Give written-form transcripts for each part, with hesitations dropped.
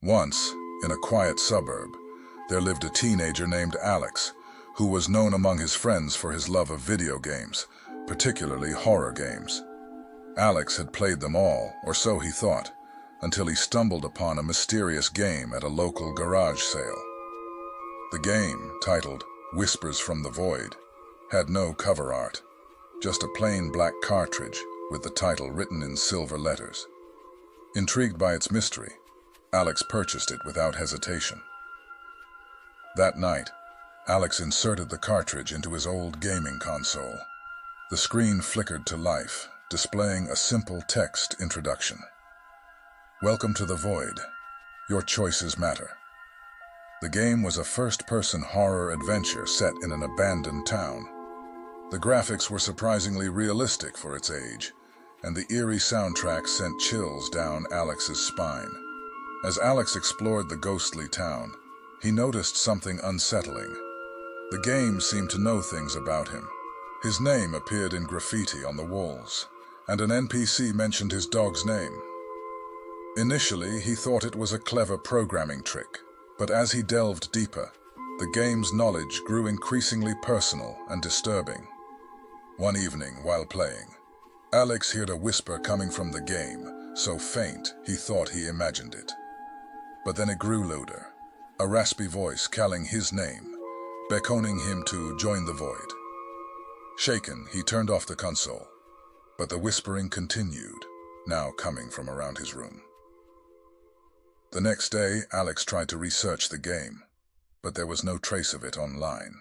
Once, in a quiet suburb, there lived a teenager named Alex, who was known among his friends for his love of video games, particularly horror games. Alex had played them all, or so he thought, until he stumbled upon a mysterious game at a local garage sale. The game, titled Whispers from the Void, had no cover art, just a plain black cartridge with the title written in silver letters. Intrigued by its mystery, Alex purchased it without hesitation. That night, Alex inserted the cartridge into his old gaming console. The screen flickered to life, displaying a simple text introduction. Welcome to the Void. Your choices matter. The game was a first-person horror adventure set in an abandoned town. The graphics were surprisingly realistic for its age, and the eerie soundtrack sent chills down Alex's spine. As Alex explored the ghostly town, he noticed something unsettling. The game seemed to know things about him. His name appeared in graffiti on the walls, and an NPC mentioned his dog's name. Initially, he thought it was a clever programming trick, but as he delved deeper, the game's knowledge grew increasingly personal and disturbing. One evening, while playing, Alex heard a whisper coming from the game, so faint he thought he imagined it. But then it grew louder, a raspy voice calling his name, beckoning him to join the void. Shaken, he turned off the console, but the whispering continued, now coming from around his room. The next day, Alex tried to research the game, but there was no trace of it online.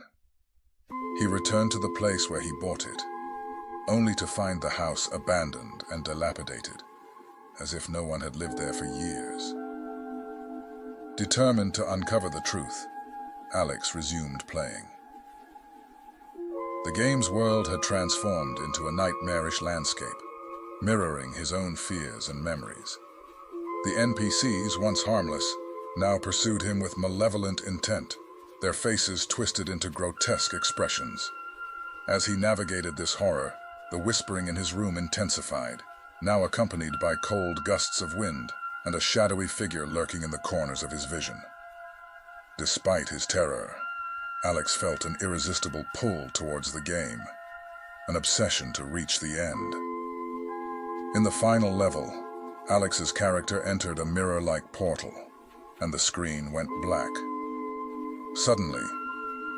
He returned to the place where he bought it, only to find the house abandoned and dilapidated, as if no one had lived there for years. Determined to uncover the truth, Alex resumed playing. The game's world had transformed into a nightmarish landscape, mirroring his own fears and memories. The NPCs, once harmless, now pursued him with malevolent intent, their faces twisted into grotesque expressions. As he navigated this horror, the whispering in his room intensified, now accompanied by cold gusts of wind and a shadowy figure lurking in the corners of his vision. Despite his terror, Alex felt an irresistible pull towards the game, an obsession to reach the end. In the final level, Alex's character entered a mirror-like portal, and the screen went black. Suddenly,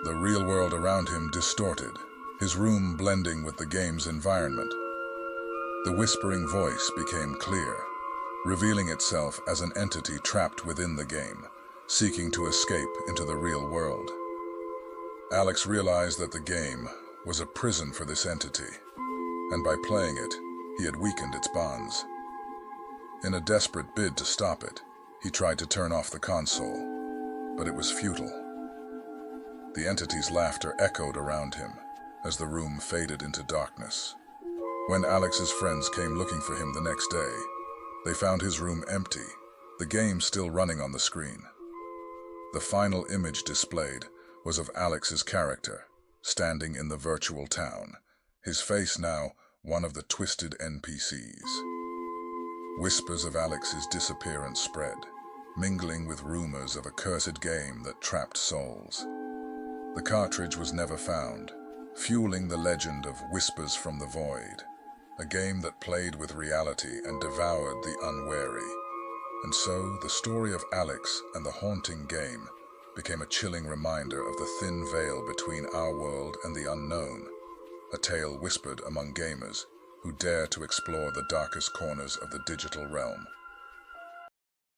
the real world around him distorted, his room blending with the game's environment. The whispering voice became clear, revealing itself as an entity trapped within the game, seeking to escape into the real world. Alex realized that the game was a prison for this entity, and by playing it, he had weakened its bonds. In a desperate bid to stop it, he tried to turn off the console, but it was futile. The entity's laughter echoed around him as the room faded into darkness. When Alex's friends came looking for him the next day, they found his room empty, the game still running on the screen. The final image displayed was of Alex's character, standing in the virtual town, his face now one of the twisted NPCs. Whispers of Alex's disappearance spread, mingling with rumors of a cursed game that trapped souls. The cartridge was never found, fueling the legend of Whispers from the Void, a game that played with reality and devoured the unwary. And so, the story of Alex and the haunting game became a chilling reminder of the thin veil between our world and the unknown, a tale whispered among gamers who dare to explore the darkest corners of the digital realm.